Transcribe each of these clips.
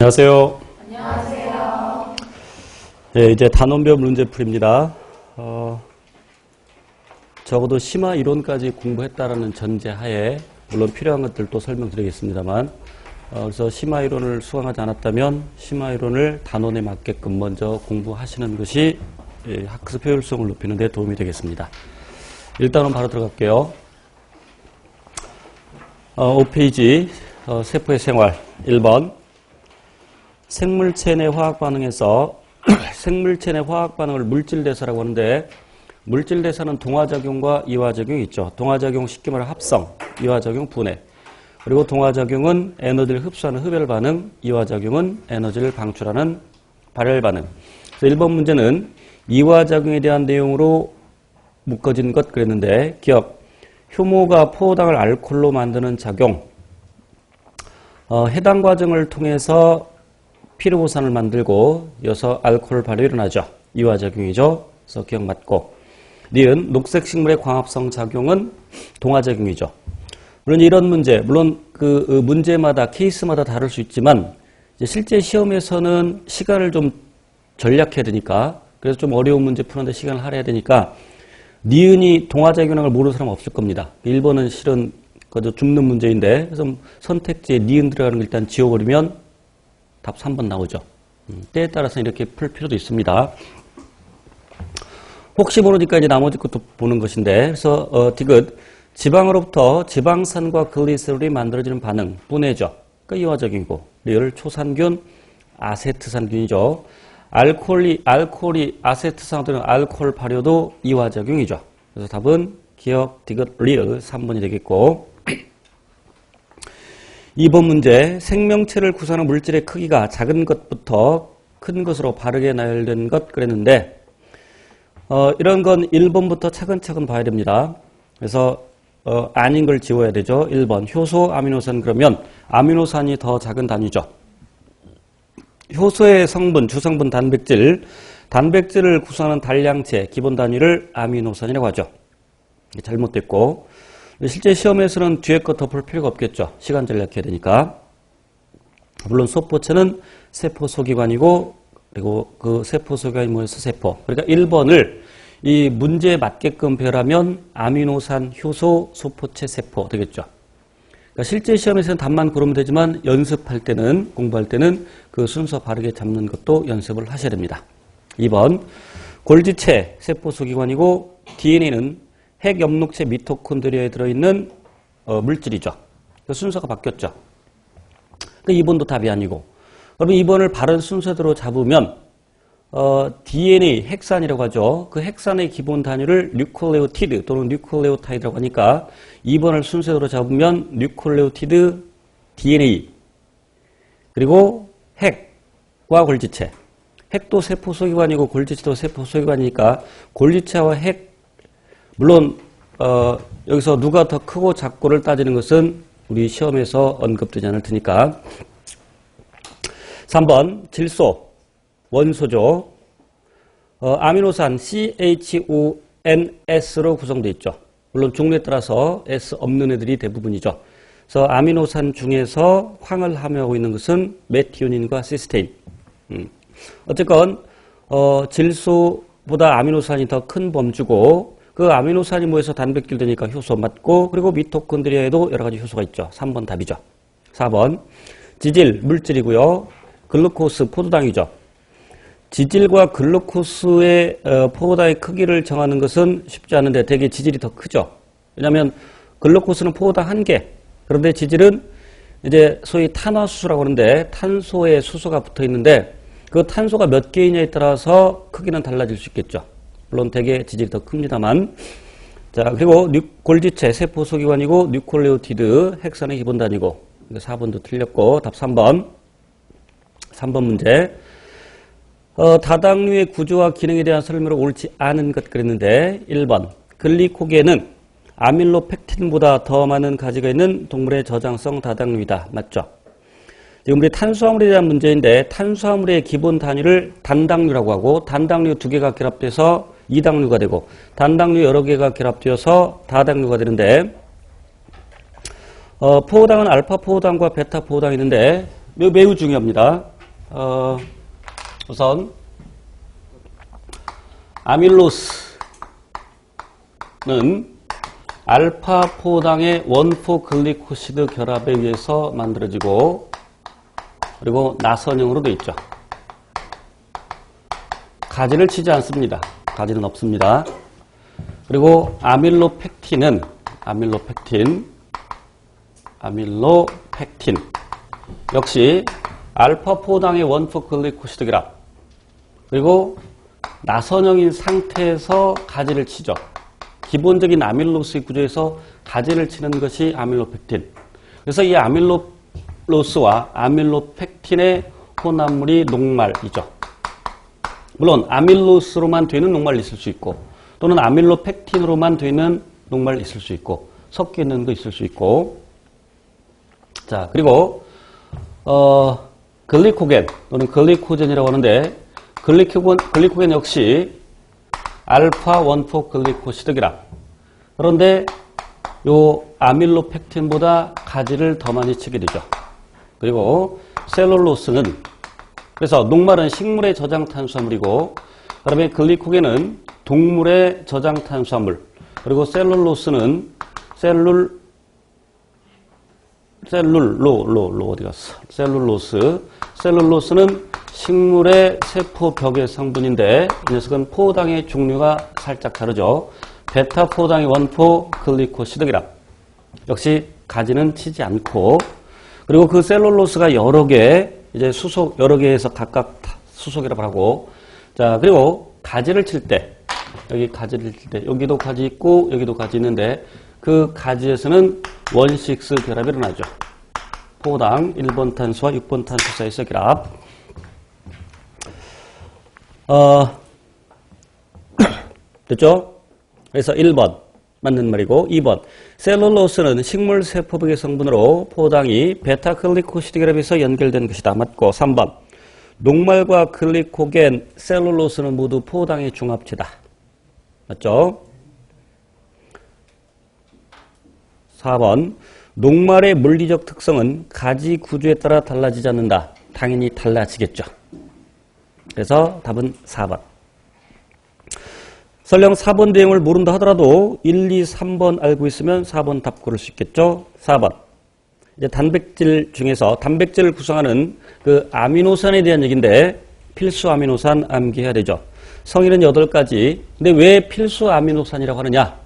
안녕하세요. 안녕하세요. 네, 이제 단원별 문제풀이입니다. 적어도 심화 이론까지 공부했다라는 전제하에 물론 필요한 것들도 설명드리겠습니다만, 그래서 심화 이론을 수강하지 않았다면 심화 이론을 단원에 맞게끔 먼저 공부하시는 것이 학습 효율성을 높이는 데 도움이 되겠습니다. 일단은 바로 들어갈게요. 5페이지 세포의 생활 1번 생물체 내 화학 반응에서 생물체 내 화학 반응을 물질대사라고 하는데, 물질대사는 동화작용과 이화작용이 있죠. 동화작용 쉽게 말해 합성, 이화작용 분해. 그리고 동화작용은 에너지를 흡수하는 흡열 반응, 이화작용은 에너지를 방출하는 발열 반응. 그래서 1번 문제는 이화작용에 대한 내용으로 묶어진 것 그랬는데, 기억, 효모가 포도당을 알코올로 만드는 작용, 해당 과정을 통해서 피르보산을 만들고 이어서 알코올 발효가 일어나죠. 이화작용이죠. 그래서 기억 맞고. 니은 녹색 식물의 광합성 작용은 동화작용이죠. 물론 이런 문제, 물론 그 문제마다 케이스마다 다를 수 있지만 이제 실제 시험에서는 시간을 좀 절약해야 되니까, 그래서 좀 어려운 문제 푸는데 시간을 할애해야 되니까 니은이 동화작용이라는 걸 모르는 사람 없을 겁니다. 1번은 실은 그저 줍는 문제인데, 그래서 선택지에 니은 들어가는 걸 일단 지워버리면 답 3번 나오죠. 때에 따라서 이렇게 풀 필요도 있습니다. 혹시 모르니까 이제 나머지 것도 보는 것인데, 그래서 디귿, 지방으로부터 지방산과 글리세롤이 만들어지는 반응, 분해죠. 그러니까 이화작용이고, 리을 초산균, 아세트산균이죠. 알코올이 아세트산으로 되는 알코올 발효도 이화작용이죠. 그래서 답은 기억, 디귿, 리을 3번이 되겠고, 2번 문제, 생명체를 구성하는 물질의 크기가 작은 것부터 큰 것으로 바르게 나열된 것 그랬는데, 이런 건 1번부터 차근차근 봐야 됩니다. 그래서 아닌 걸 지워야 되죠. 1번 효소, 아미노산, 그러면 아미노산이 더 작은 단위죠. 효소의 성분, 주성분 단백질을 구성하는 단량체 기본 단위를 아미노산이라고 하죠. 잘못됐고, 실제 시험에서는 뒤에 거 덮을 필요가 없겠죠. 시간 절약해야 되니까. 물론 소포체는 세포 소기관이고, 그리고 그 세포 소기관이 모여서 세포. 그러니까 1번을 이 문제에 맞게끔 배열하면 아미노산, 효소, 소포체, 세포 되겠죠. 그러니까 실제 시험에서는 답만 고르면 되지만 연습할 때는, 공부할 때는 그 순서 바르게 잡는 것도 연습을 하셔야 됩니다. 2번 골지체 세포 소기관이고, DNA는 핵 엽록체 미토콘드리아에 들어있는 물질이죠. 그 순서가 바뀌었죠. 그 2번도 답이 아니고, 그러면 2번을 바른 순서대로 잡으면 DNA 핵산이라고 하죠. 그 핵산의 기본 단위를 뉴클레오티드 또는 뉴클레오타이드라고 하니까 2번을 순서대로 잡으면 뉴클레오티드 DNA, 그리고 핵과 골지체. 핵도 세포 소기관이고 골지체도 세포 소기관이니까 골지체와 핵, 물론 여기서 누가 더 크고 작고를 따지는 것은 우리 시험에서 언급되지 않을 테니까. 3번 질소, 원소죠. 아미노산 CHONS로 구성되어 있죠. 물론 종류에 따라서 S 없는 애들이 대부분이죠. 그래서 아미노산 중에서 황을 함유하고 있는 것은 메티오닌과 시스테인. 어쨌건 질소보다 아미노산이 더 큰 범주고, 그 아미노산이 모여서 단백질 되니까 효소 맞고, 그리고 미토콘드리아에도 여러 가지 효소가 있죠. 3번 답이죠. 4번 지질, 물질이고요. 글루코스, 포도당이죠. 지질과 글루코스의 포도당의 크기를 정하는 것은 쉽지 않은데 되게 지질이 더 크죠. 왜냐하면 글루코스는 포도당 1개, 그런데 지질은 이제 소위 탄화수소라고 하는데 탄소에 수소가 붙어 있는데 그 탄소가 몇 개이냐에 따라서 크기는 달라질 수 있겠죠. 물론 되게 지질이 더 큽니다만. 자, 그리고 골지체 세포 소기관이고, 뉴클레오티드 핵산의 기본 단위고. 4번도 틀렸고, 답 3번. 3번 문제. 다당류의 구조와 기능에 대한 설명으로 옳지 않은 것 그랬는데, 1번 글리코겐은 아밀로펙틴보다 더 많은 가지가 있는 동물의 저장성 다당류이다. 맞죠? 지금 우리 탄수화물에 대한 문제인데, 탄수화물의 기본 단위를 단당류라고 하고, 단당류 2개가 결합돼서 2당류가 되고, 단당류 여러 개가 결합되어서 다당류가 되는데, 포도당은 알파 포도당과 베타 포도당이 있는데 매우 중요합니다. 우선 아밀로스는 알파 포당의 원포 글리코시드 결합에 의해서 만들어지고 그리고 나선형으로 되어 있죠. 가지를 치지 않습니다. 가지는 없습니다. 그리고 아밀로펙틴 역시 알파 포당의 원포 글리코시드 결합 그리고 나선형인 상태에서 가지를 치죠. 기본적인 아밀로스의 구조에서 가지를 치는 것이 아밀로펙틴. 그래서 이 아밀로스와 아밀로펙틴의 혼합물이 녹말이죠. 물론 아밀로스로만 되는 녹말이 있을 수 있고 또는 아밀로펙틴으로만 되는 녹말이 있을 수 있고 섞여 있는 거 있을 수 있고 자 그리고 글리코겐 또는 글리코젠이라고 하는데 글리코겐 역시 알파 원포 글리코시드 결합. 그런데 요 아밀로펙틴보다 가지를 더 많이 치게 되죠. 그리고 셀룰로스는 그래서 녹말은 식물의 저장 탄수화물이고 그다음에 글리코겐은 동물의 저장 탄수화물 그리고 셀룰로스는 어디 갔어? 셀룰로스는 식물의 세포 벽의 성분인데 이 녀석은 포당의 종류가 살짝 다르죠. 베타 포당의 원포 글리코시드 결합. 역시 가지는 치지 않고 그리고 그 셀룰로스가 여러 개 이제 수속 여러 개에서 각각 수속이라고 하고 자 그리고 가지를 칠 때 여기도 가지 있고 여기도 가지 있는데 그 가지에서는 원식스 결합이 일어나죠. 포당 1번 탄수와 6번 탄수 사이에서 결합. 됐죠? 그래서 1번 맞는 말이고 2번 셀룰로스는 식물 세포벽의 성분으로 포당이 베타 글리코시드 결합에서 연결된 것이다. 맞고 3번 녹말과 글리코겐, 셀룰로스는 모두 포당의 중합체다. 맞죠? 4번 녹말의 물리적 특성은 가지 구조에 따라 달라지지 않는다. 당연히 달라지겠죠. 그래서 답은 4번. 설령 4번 내용을 모른다 하더라도 1, 2, 3번 알고 있으면 4번 답 고를 수 있겠죠. 4번. 이제 단백질 중에서 단백질을 구성하는 그 아미노산에 대한 얘기인데 필수 아미노산 암기해야 되죠. 성인은 8가지. 근데 왜 필수 아미노산이라고 하느냐?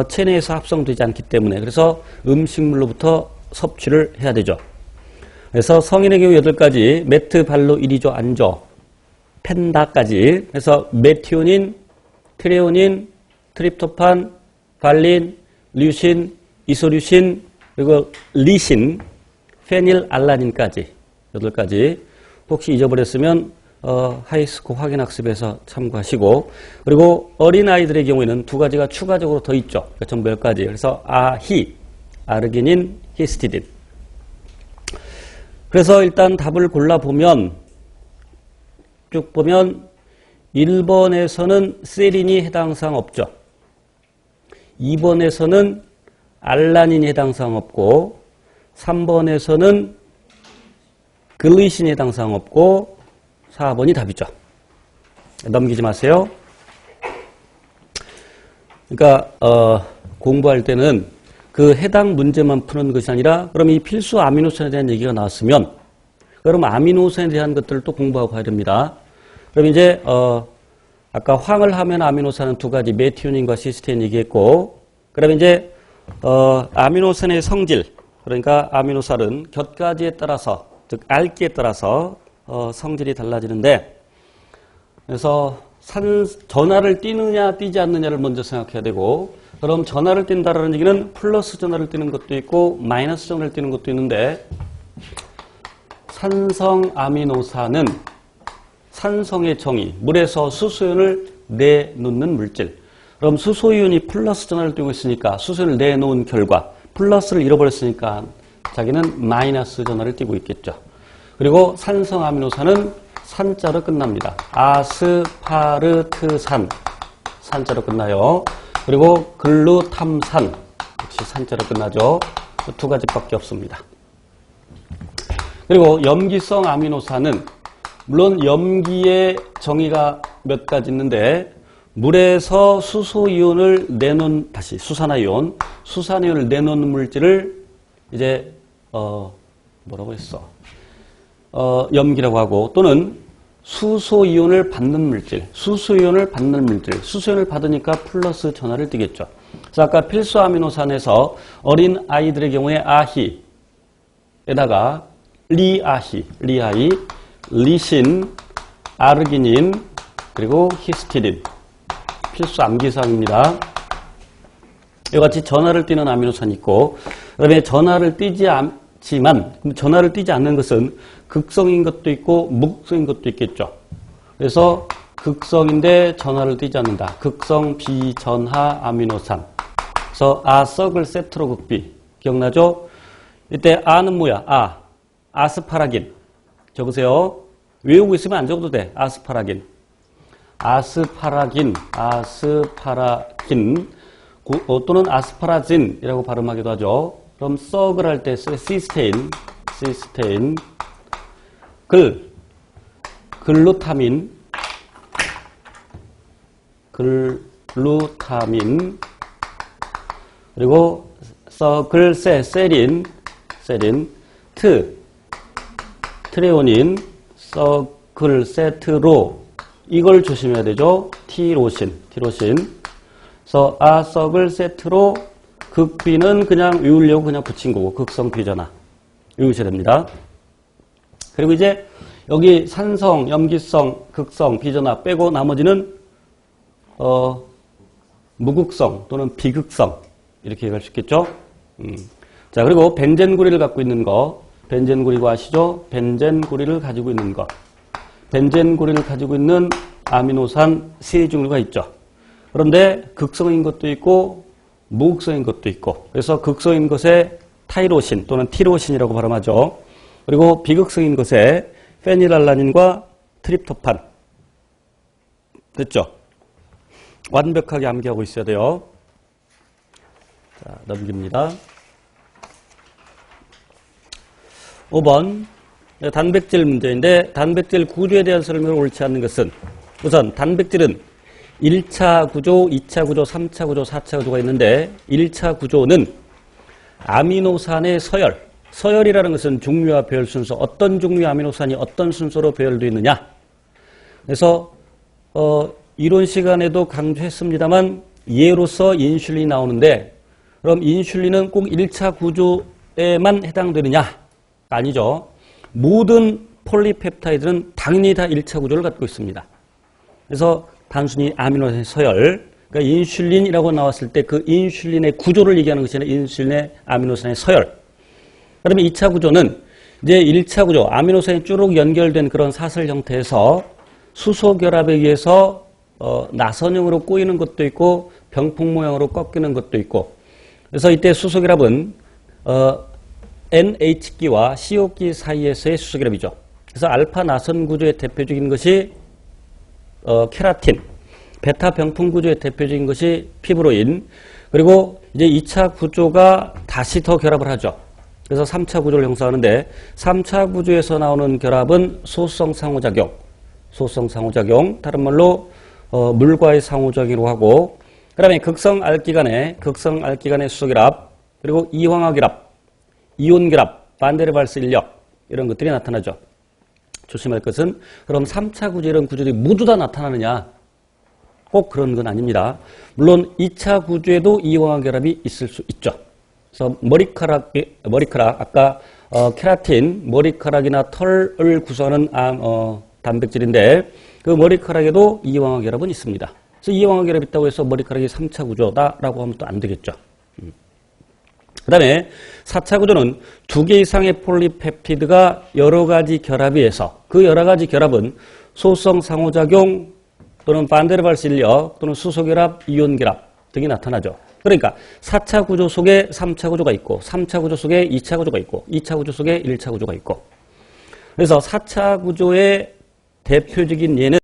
체내에서 합성되지 않기 때문에 그래서 음식물로부터 섭취를 해야 되죠. 그래서 성인의 경우 8가지 메트발로 이리조 안조 펜다까지 그래서 메티오닌, 트레오닌, 트립토판, 발린, 류신, 이소류신 그리고 리신, 페닐알라닌까지 8가지 혹시 잊어버렸으면 하이스코 확인학습에서 참고하시고 그리고 어린아이들의 경우에는 2가지가 추가적으로 더 있죠. 그러니까 전부 10가지. 그래서 아르기닌, 히스티딘. 그래서 일단 답을 골라보면 쭉 보면 1번에서는 세린이 해당 사항 없죠. 2번에서는 알라닌이 해당 사항 없고 3번에서는 글리신이 해당 사항 없고 4번이 답이죠. 넘기지 마세요. 그러니까 공부할 때는 그 해당 문제만 푸는 것이 아니라 그럼 이 필수 아미노산에 대한 얘기가 나왔으면 그럼 아미노산에 대한 것들을 또 공부하고 가야 됩니다. 그럼 이제 아까 황을 하면 아미노산은 2가지 메티오닌과 시스테인 얘기했고 그다음에 이제 아미노산의 성질 그러니까 아미노산은 곁가지에 따라서 즉 알기에 따라서 성질이 달라지는데 그래서 전하를 띄느냐 띄지 않느냐를 먼저 생각해야 되고 그럼 전하를 띈다라는 얘기는 플러스 전하를 띄는 것도 있고 마이너스 전하를 띄는 것도 있는데 산성 아미노산은 산성의 정의, 물에서 수소연을 내놓는 물질. 그럼 수소이온이 플러스 전하를 띄고 있으니까 수소연을 내놓은 결과 플러스를 잃어버렸으니까 자기는 마이너스 전하를 띄고 있겠죠. 그리고 산성 아미노산은 산자로 끝납니다. 아스파르트산 산자로 끝나요. 그리고 글루탐산 역시 산자로 끝나죠. 2가지밖에 없습니다. 그리고 염기성 아미노산은 물론 염기의 정의가 몇 가지 있는데 물에서 수소이온을 내놓은 다시 수산이온을 내놓는 물질을 이제 뭐라고 했어? 염기라고 하고 또는 수소이온을 받는 물질, 수소이온을 받으니까 플러스 전하를 띠겠죠. 그래서 아까 필수 아미노산에서 어린 아이들의 경우에 아히에다가 리아히, 리신, 아르기닌, 그리고 히스티딘. 필수 암기사항입니다. 이와 같이 전하를 띠는 아미노산이 있고, 그 다음에 전하를 띠지 않지만, 전하를 띠지 않는 것은 극성인 것도 있고, 무극성인 것도 있겠죠. 그래서 극성인데 전하를 띠지 않는다. 극성 비전하 아미노산. 그래서 썩을 세트로 극비. 기억나죠? 이때 아는 뭐야? 아스파라긴. 적으세요. 외우고 있으면 안 적어도 돼. 아스파라긴. 또는 아스파라진이라고 발음하기도 하죠. 그럼 썩을 할 때 시스테인, 글루타민, 그리고 썩을 세린, 트레오닌, 썩을 세트로 이걸 조심해야 되죠. 티로신. 그래서 썩을 세트로 극비는 그냥 외우려고 그냥 붙인 거고 극성 비전하 외우셔야 됩니다. 그리고 이제 여기 산성, 염기성, 극성, 비전하 빼고 나머지는 무극성 또는 비극성 이렇게 얘기할 수 있겠죠. 자, 그리고 벤젠구리를 갖고 있는 거, 벤젠구리가 아시죠? 벤젠구리를 가지고 있는 거. 벤젠구리를 가지고 있는 아미노산 세 종류가 있죠. 그런데 극성인 것도 있고 무극성인 것도 있고, 그래서 극성인 것에 타이로신 또는 티로신이라고 발음하죠. 그리고 비극성인 것에 페닐알라닌과 트립토판. 됐죠? 완벽하게 암기하고 있어야 돼요. 자, 넘깁니다. 5번 단백질 문제인데 단백질 구조에 대한 설명을 옳지 않는 것은 우선 단백질은 1차 구조, 2차 구조, 3차 구조, 4차 구조가 있는데 1차 구조는 아미노산의 서열이라는 것은 종류와 배열 순서, 어떤 종류의 아미노산이 어떤 순서로 배열되어 있느냐. 그래서 이론 시간에도 강조했습니다만 예로서 인슐린이 나오는데 그럼 인슐린은 꼭 1차 구조에만 해당되느냐? 아니죠. 모든 폴리펩타이드는 당연히 다 1차 구조를 갖고 있습니다. 그래서 단순히 아미노산의 서열, 그러니까 인슐린이라고 나왔을 때 그 인슐린의 구조를 얘기하는 것이 아니라 인슐린의 아미노산의 서열. 그다음에 2차 구조는 이제 1차 구조, 아미노산이 쭉 연결된 그런 사슬 형태에서 수소 결합에 의해서 나선형으로 꼬이는 것도 있고 병풍 모양으로 꺾이는 것도 있고. 그래서 이때 수소 결합은 NH기와 CO기 사이에서의 수소 결합이죠. 그래서 알파 나선 구조의 대표적인 것이 케라틴, 베타 병풍 구조의 대표적인 것이 피브로인, 그리고 이제 2차 구조가 다시 더 결합을 하죠. 그래서 3차 구조를 형성하는데 3차 구조에서 나오는 결합은 소성 상호작용, 다른 말로 물과의 상호작용이라고 하고, 그 다음에 극성 알기간의 수소 결합, 그리고 이황화 결합, 이온 결합, 반데르발스 인력 이런 것들이 나타나죠. 조심할 것은 그럼 3차 구조 이런 구조들이 모두 다 나타나느냐? 꼭 그런 건 아닙니다. 물론 2차 구조에도 이황화 결합이 있을 수 있죠. 그래서 머리카락 아까 케라틴, 머리카락이나 털을 구성하는 단백질인데 그 머리카락에도 이황화 결합은 있습니다. 그래서 이황화 결합이 있다고 해서 머리카락이 3차 구조다라고 하면 또 안 되겠죠. 그 다음에 4차 구조는 2개 이상의 폴리펩티드가 여러 가지 결합에 의해서 그 여러 가지 결합은 소성 상호작용 또는 반데르발스 인력 또는 수소 결합, 이온 결합 등이 나타나죠. 그러니까 4차 구조 속에 3차 구조가 있고 3차 구조 속에 2차 구조가 있고 2차 구조 속에 1차 구조가 있고, 그래서 4차 구조의 대표적인 예는